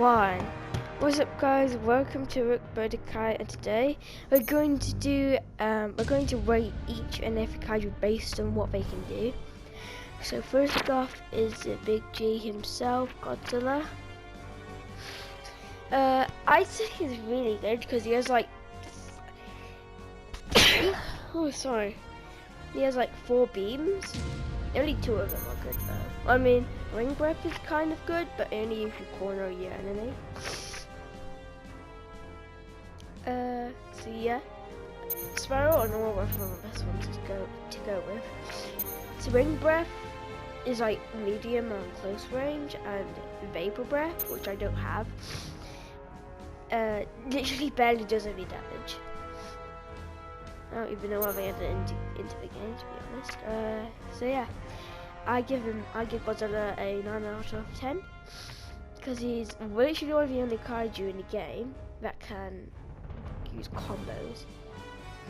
1. What's up, guys? Welcome to Rook Birdikai, and today we're going to rate each and every kaiju based on what they can do. So first off is the big G himself, Godzilla. I'd say he's really good because he has like he has like 4 beams. Only 2 of them are good though. I mean, Ring Breath is kind of good, but only if you corner your enemy. So yeah, Spiral and Normal Breath are the best ones to go with. So Ring Breath is like medium and close range, and Vapor Breath, which I don't have, literally barely does any damage. I don't even know why they added it into the game, to be honest. So yeah, I give Godzilla a 9 out of 10 because he's literally one of the only kaiju in the game that can use combos.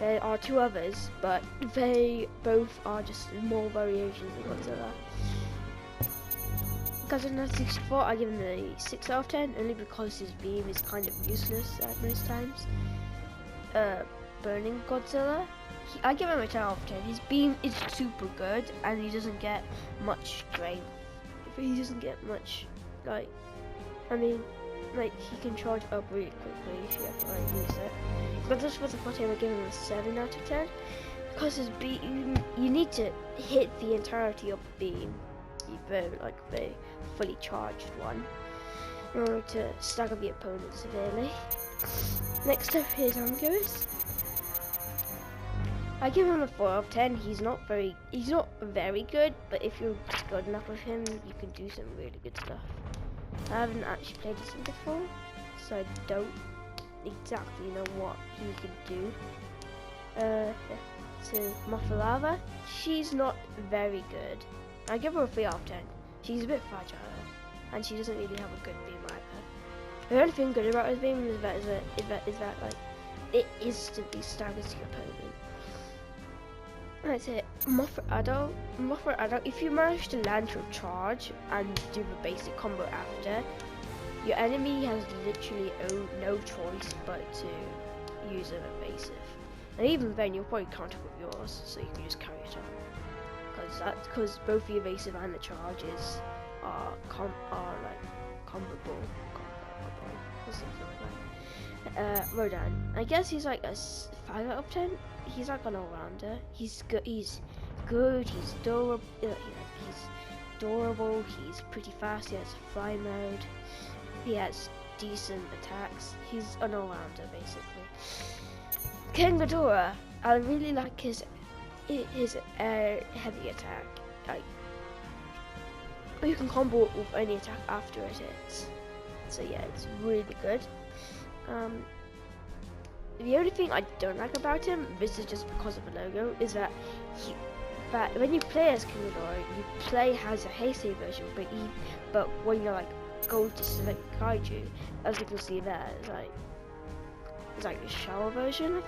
There are 2 others, but they both are just more variations of Godzilla. Godzilla Ps4, I give him a 6 out of 10 only because his beam is kind of useless at most times. Burning Godzilla, I give him a 10 out of 10. His beam is super good and he doesn't get much strength. He doesn't get much, like, I mean, like, he can charge up really quickly if you have to like use it. But just for the bottom, I give him a 7 out of 10 because his beam, you need to hit the entirety of the beam, like the fully charged one, in order to stagger the opponent severely. Next up is Angus. I give him a 4 out of 10. He's not very good, but if you're good enough with him, you can do some really good stuff. I haven't actually played this one before, so I don't exactly know what he can do. So Mothra, she's not very good. I give her a 3 out of 10. She's a bit fragile, and she doesn't really have a good beam either. The only thing good about her beam is that like it instantly staggers your opponent. That's it. Mothra Adult, if you manage to land your charge and do the basic combo after, your enemy has literally no choice but to use an evasive. And even then, you'll probably counter with yours, so you can just carry it on. Because both the evasive and the charges are like comboable or something like that. Rodan, I guess he's like a 5 out of 10. He's like an all-rounder. He's good. He's durable. He's pretty fast. He has fly mode. He has decent attacks. He's an all-rounder basically. King Ghidorah, I really like his heavy attack. Like, you can combo it with any attack after it hits. So yeah, it's really good. The only thing I don't like about him, this is just because of the logo, is that when you play as King Ghidorah, you play as a Heisei version, but when you like go to select kaiju, as you can see there, it's like a shower version.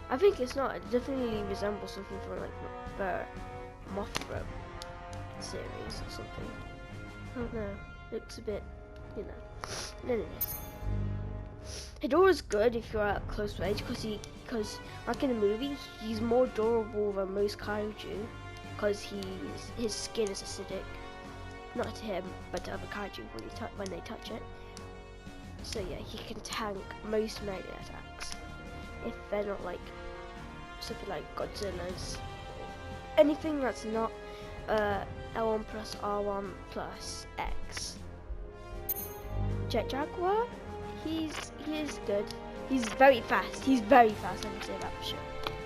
I think it's not. It definitely resembles something from like the Mothra series or something. I don't know. Looks a bit, you know. Anyways. Ghidorah's good if you're at close range because like in the movie, he's more durable than most kaiju because his skin is acidic. Not to him, but to other kaiju when they touch it. So yeah, he can tank most melee attacks if they're not like something like Godzilla's. Anything that's not L1 plus R1 plus X. Jet Jaguar. He is good. He's very fast. I can say that for sure.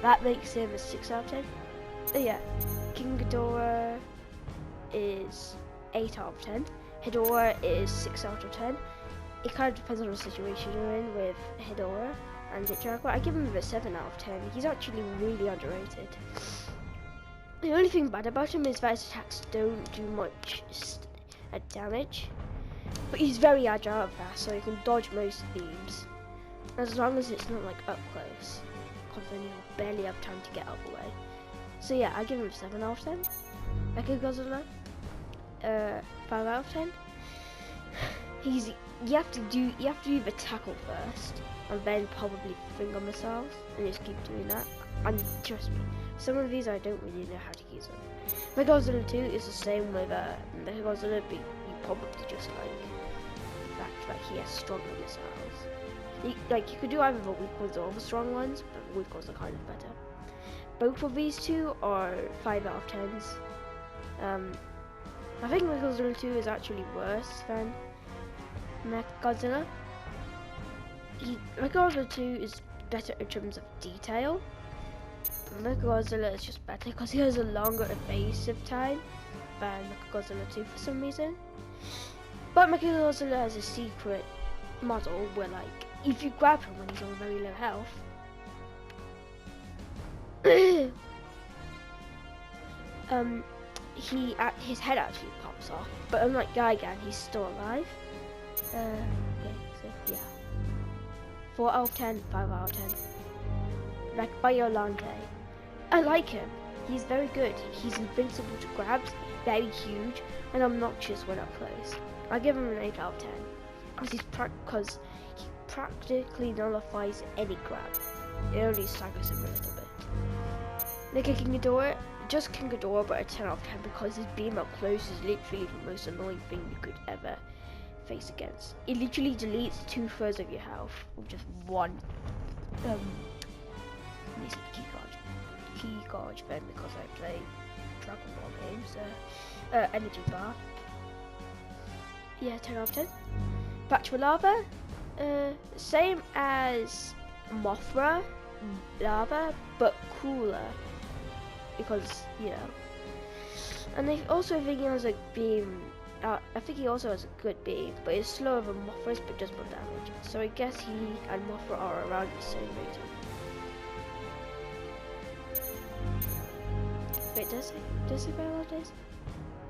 That makes him a 6 out of 10. Yeah, King Ghidorah is 8 out of 10. Ghidorah is 6 out of 10. It kind of depends on the situation you're in with Ghidorah and Jet Jaguar. I give him a 7 out of 10. He's actually really underrated. The only thing bad about him is that his attacks don't do much damage. But he's very agile and fast, so he can dodge most beams. As long as it's not like up close, because then you'll barely have time to get out of the way. So yeah, I give him a 7 out of 10. Mecha Godzilla, 5 out of 10. you have to do the tackle first, and then probably finger missiles, and just keep doing that. And trust me, some of these I don't really know how to use them. Godzilla 2 is the same with Godzilla, but you probably just like the fact that he has stronger missiles. You could do either the weak ones or the strong ones, but the weak ones are kind of better. Both of these two are 5 out of 10s. I think Godzilla 2 is actually worse than Godzilla. Godzilla 2 is better in terms of detail. Godzilla is just better because he has a longer evasive time than Godzilla 2 for some reason. But Godzilla has a secret model where, like, if you grab him when he's on very low health, his head actually pops off. But unlike Gigan, he's still alive. Okay, so yeah, 4 out of 10, 5 out of 10. Like Biolante, I like him. He's very good. He's invincible to grabs, very huge, and obnoxious when up close. I give him an 8 out of 10 because he practically nullifies any grab. It only staggers him a little bit. Like a King Ghidorah, just King Ghidorah, but a 10 out of 10 because his beam up close is literally the most annoying thing you could ever face against. It literally deletes 2/3 of your health with just one key gauge then, because I play Dragon Ball games. Energy bar. Yeah, 10 out of 10. Bachelor Lava, same as Mothra Lava, but cooler, because, you know. And I also think he has a beam. I think he also has a good beam, but it's slower than Mothra's, but does more damage. So I guess he and Mothra are around the same rating. Wait, does it Biolante?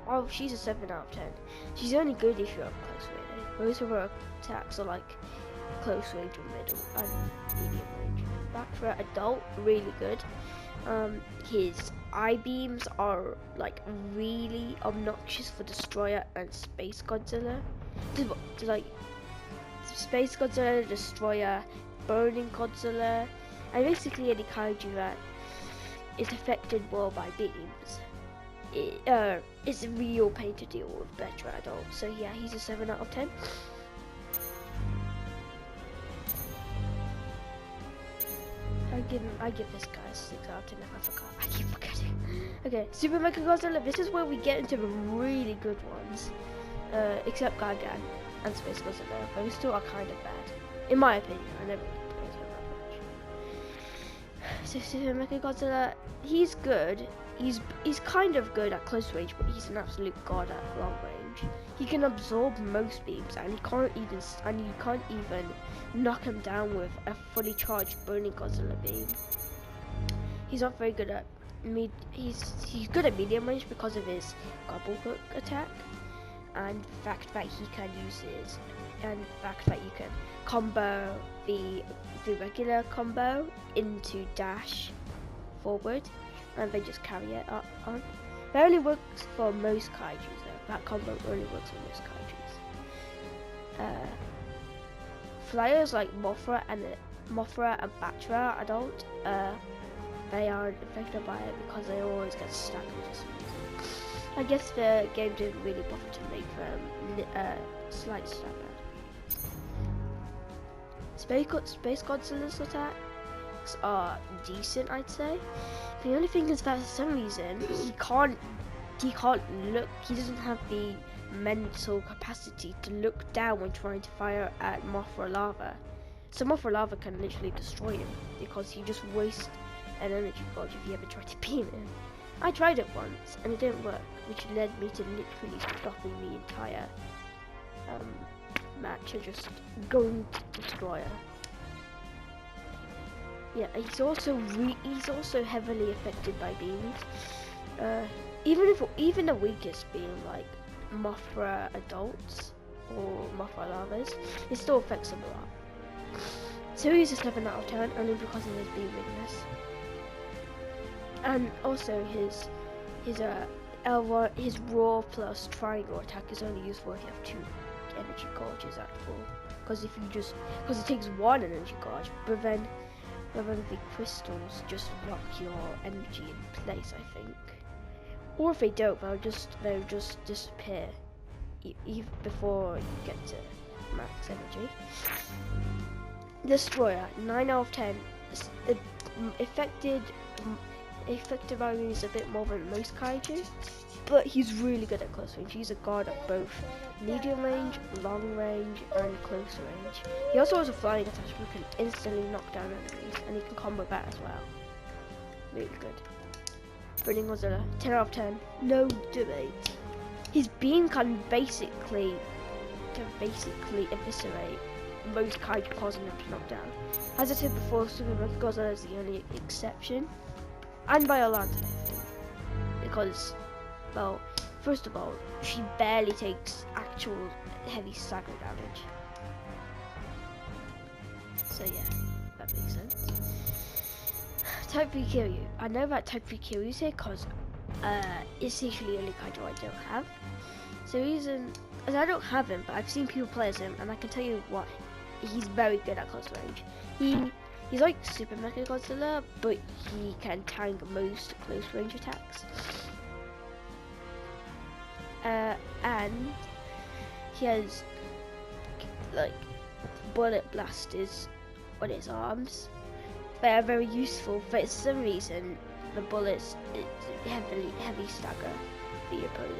Oh, she's a 7 out of 10. She's only good if you're up close range. Most of her attacks are like close range or middle and medium range. Back for adult, really good. His eye beams are like really obnoxious for Destroyer and Space Godzilla. Like Space Godzilla, Destroyer, Burning Godzilla, and basically any kaiju that is affected more by beams. It's a real pain to deal with better adults. So yeah, he's a 7 out of 10. I give this guy a 6 out of 10 if I forgot. I keep forgetting. Okay, Super Mechagodzilla. This is where we get into the really good ones. Except Gigan and Space Godzilla. Those two are kind of bad. In my opinion, I never played him that much. So Super Mechagodzilla, he's good. He's kind of good at close range, but he's an absolute god at long range. He can absorb most beams, and you can't even knock him down with a fully charged Burning Godzilla beam. He's not very good at he's good at medium range because of his Gobblehook attack, and the fact that he can use his, and the fact that you can combo the regular combo into dash forward, and they just carry it on. That only works for most kaijus though. That combo only works for most kaijus. Flyers like Mothra and Batra adult, they aren't affected by it because they always get stacked for some reason. I guess the game didn't really bother to make them slight stab at. Space Godzilla's attacks are decent, I'd say. The only thing is that for some reason he can't look. He doesn't have the mental capacity to look down when trying to fire at Mothra Lava. So Mothra Lava can literally destroy him because he just wastes an energy gauge if you ever try to beam him. I tried it once and it didn't work, which led me to literally stopping the entire match and just going to Destroyer. Yeah, he's also heavily affected by beams. Even the weakest beam, like Mothra adults or Mothra Lavas, it still affects him a lot. So he's a 7 out of 10 only because of his beam weakness. And also his raw plus triangle attack is only useful if you have 2 energy gauges at all. Because because it takes one energy gauge, but then the crystals just lock your energy in place, I think. Or if they don't, they'll just disappear even before you get to max energy. Destroyer, 9 out of 10. Effective value is a bit more than most kaiju, but he's really good at close range. He's a guard at both medium range, long range, and close range. He also has a flying attack who can instantly knock down enemies, and he can combo that as well. Really good. Brilliant Godzilla, 10 out of 10. No debate. His beam can basically eviscerate most kaiju, causing them to knock down. As I said before, Super Godzilla is the only exception, and by a lot, I think, because, well, first of all, she barely takes actual heavy stagger damage. So yeah, that makes sense. Type 3 Kiryu. I know that Type 3 Kiryu is here because it's usually only kaiju I don't have. So as I don't have him, but I've seen people play as him, and I can tell you what, he's very good at close range. He's like Super Mecha Godzilla, but he can tank most close range attacks. And he has like bullet blasters on his arms. They are very useful. For some reason, the bullets heavy stagger the opponent.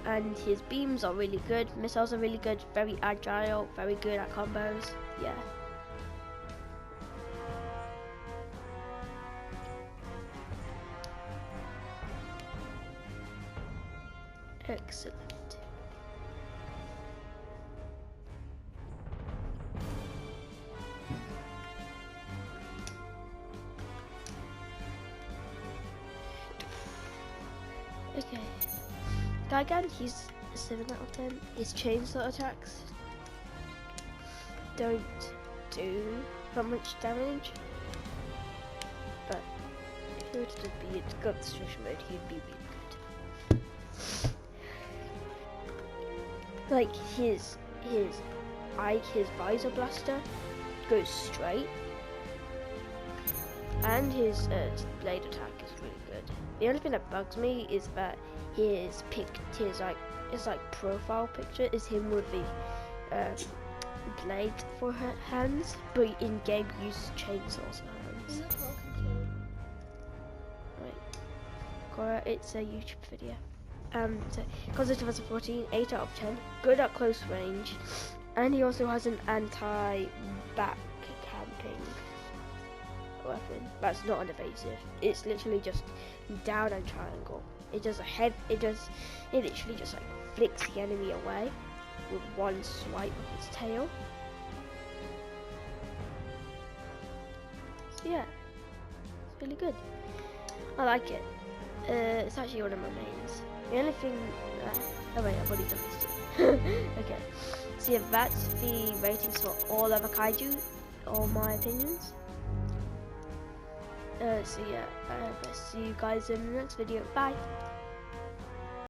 And his beams are really good, missiles are really good, very agile, very good at combos, yeah. Excellent. Okay. Gigan, he's a 7 out of 10. His chainsaw attacks don't do that much damage, but if he were to be in God Destruction mode, he'd be really good. Like his visor blaster goes straight, and his blade attack is really good. The only thing that bugs me is that his profile picture is him with the blade for her hands, but in game uses chainsaws for hands. Right, Cora, it's a YouTube video. So Godzilla 2014, 8 out of 10, good at close range, and he also has an anti-back camping weapon. That's not an evasive. It's literally just down and triangle. It literally just like flicks the enemy away with one swipe of its tail. So yeah, it's really good. I like it. It's actually one of my mains. The only thing oh wait, I've already done this too. Okay, so yeah, that's the ratings for all other kaiju, all my opinions. So yeah, I'll see you guys in the next video. Bye!